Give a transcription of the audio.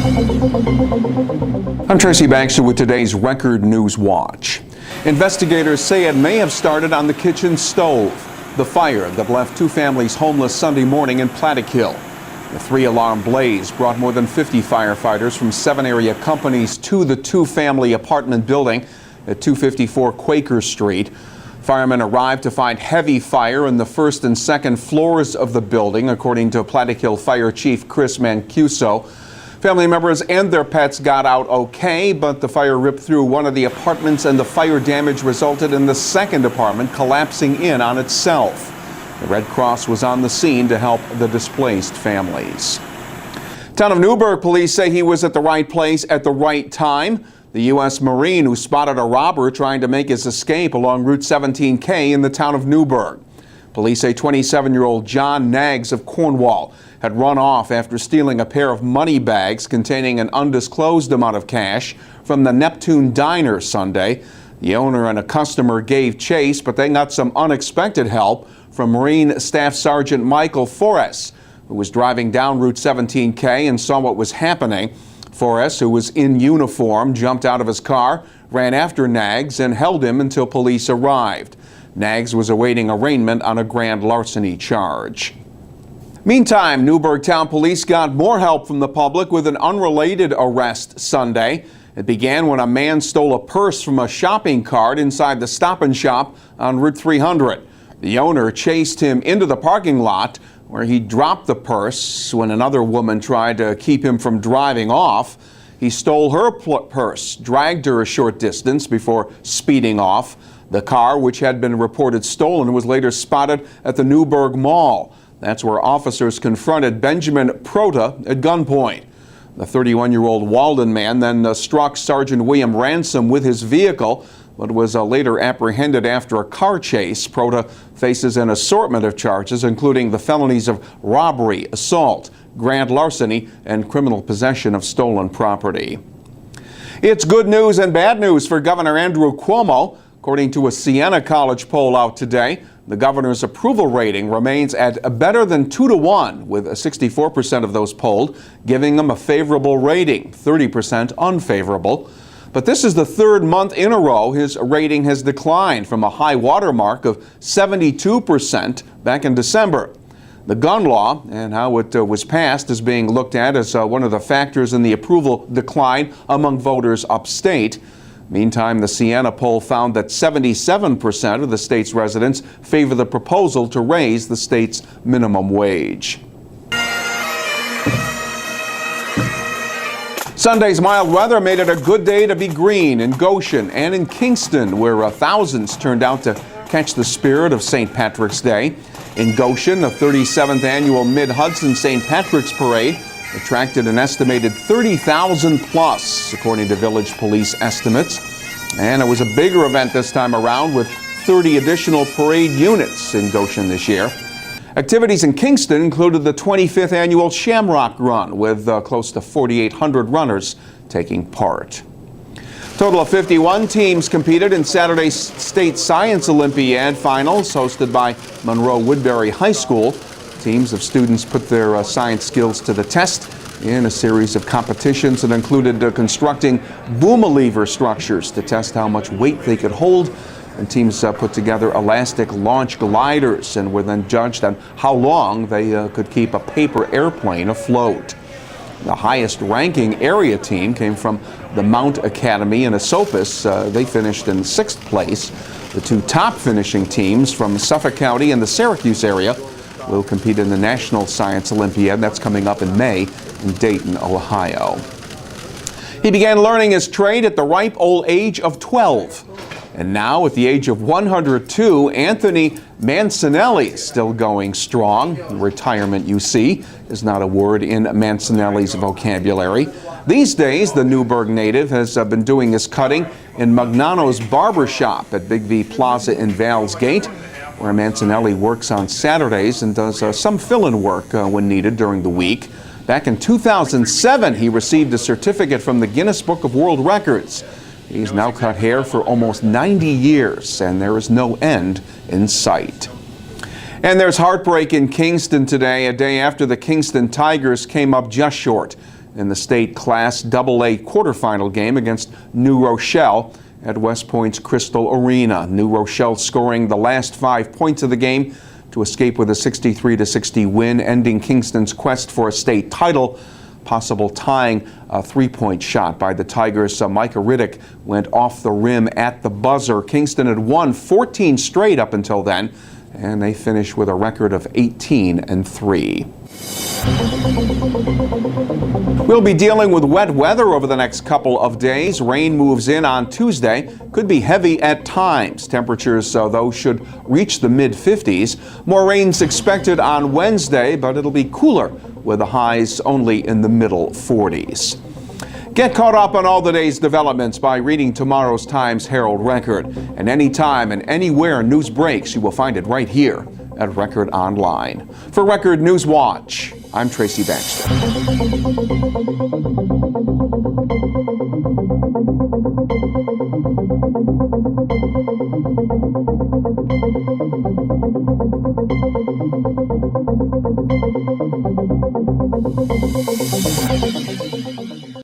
I'm Tracy Baxter with today's Record Newswatch. Investigators say it may have started on the kitchen stove. The fire that left two families homeless Sunday morning in Plattekill. The three-alarm blaze brought more than 50 firefighters from 7 area companies to the two-family apartment building at 254 Quaker Street. Firemen arrived to find heavy fire in the first and second floors of the building, according to Plattekill Fire Chief Chris Mancuso. Family members and their pets got out okay, but the fire ripped through one of the apartments and the fire damage resulted in the second apartment collapsing in on itself. The Red Cross was on the scene to help the displaced families. Town of Newburgh police say he was at the right place at the right time. The U.S. Marine who spotted a robber trying to make his escape along Route 17K in the town of Newburgh. Police say 27-year-old John Naggs of Cornwall had run off after stealing a pair of money bags containing an undisclosed amount of cash from the Neptune Diner Sunday. The owner and a customer gave chase, but they got some unexpected help from Marine Staff Sergeant Michael Forrest, who was driving down Route 17K and saw what was happening. Forrest, who was in uniform, jumped out of his car, ran after Naggs, and held him until police arrived. Naggs was awaiting arraignment on a grand larceny charge. Meantime, Newburgh Town Police got more help from the public with an unrelated arrest Sunday. It began when a man stole a purse from a shopping cart inside the Stop and Shop on Route 300. The owner chased him into the parking lot where he dropped the purse. When another woman tried to keep him from driving off, he stole her purse, dragged her a short distance before speeding off. The car, which had been reported stolen, was later spotted at the Newburgh Mall. That's where officers confronted Benjamin Prota at gunpoint. The 31-year-old Walden man then struck Sergeant William Ransom with his vehicle, but was later apprehended after a car chase. Prota faces an assortment of charges, including the felonies of robbery, assault, grand larceny, and criminal possession of stolen property. It's good news and bad news for Governor Andrew Cuomo. According to a Siena College poll out today, the governor's approval rating remains at better than 2-to-1, with 64% of those polled giving him a favorable rating, 30% unfavorable. But this is the third month in a row his rating has declined from a high water mark of 72% back in December. The gun law and how it was passed is being looked at as one of the factors in the approval decline among voters upstate. Meantime, the Siena poll found that 77% of the state's residents favor the proposal to raise the state's minimum wage. Sunday's mild weather made it a good day to be green in Goshen and in Kingston, where thousands turned out to catch the spirit of St. Patrick's Day. In Goshen, the 37th annual Mid-Hudson St. Patrick's Parade attracted an estimated 30,000 plus, according to village police estimates. And it was a bigger event this time around, with 30 additional parade units in Goshen this year. Activities in Kingston included the 25th annual Shamrock Run, with close to 4,800 runners taking part. Total of 51 teams competed in Saturday's State Science Olympiad finals, hosted by Monroe-Woodbury High School. Teams of students put their science skills to the test in a series of competitions that included constructing boomer structures to test how much weight they could hold. And teams put together elastic launch gliders and were then judged on how long they could keep a paper airplane afloat. The highest ranking area team came from the Mount Academy in Esopus. They finished in 6th place. The two top finishing teams from Suffolk County and the Syracuse area will compete in the National Science Olympiad. That's coming up in May in Dayton, Ohio. He began learning his trade at the ripe old age of 12. And now, at the age of 102, Anthony Mancinelli is still going strong. Retirement, you see, is not a word in Mancinelli's vocabulary. These days, the Newburgh native has been doing his cutting in Magnano's barber shop at Big V Plaza in Val's Gate, where Mancinelli works on Saturdays and does some fill-in work when needed during the week. Back in 2007, he received a certificate from the Guinness Book of World Records. He's now cut hair for almost 90 years, and there is no end in sight. And there's heartbreak in Kingston today, a day after the Kingston Tigers came up just short in the state Class AA quarterfinal game against New Rochelle at West Point's Crystal Arena. New Rochelle scoring the last 5 points of the game to escape with a 63-60 win, ending Kingston's quest for a state title. Possible tying a 3-point shot by the Tigers. Micah Riddick went off the rim at the buzzer. Kingston had won 14 straight up until then, and they finished with a record of 18-3. We'll be dealing with wet weather over the next couple of days. Rain moves in on Tuesday. Could be heavy at times. Temperatures, though, should reach the mid-50s. More rain's expected on Wednesday, but it'll be cooler with the highs only in the middle 40s. Get caught up on all the day's developments by reading tomorrow's Times Herald Record. And anytime and anywhere news breaks, you will find it right here at Record Online. For Record Newswatch, I'm Tracy Baxter.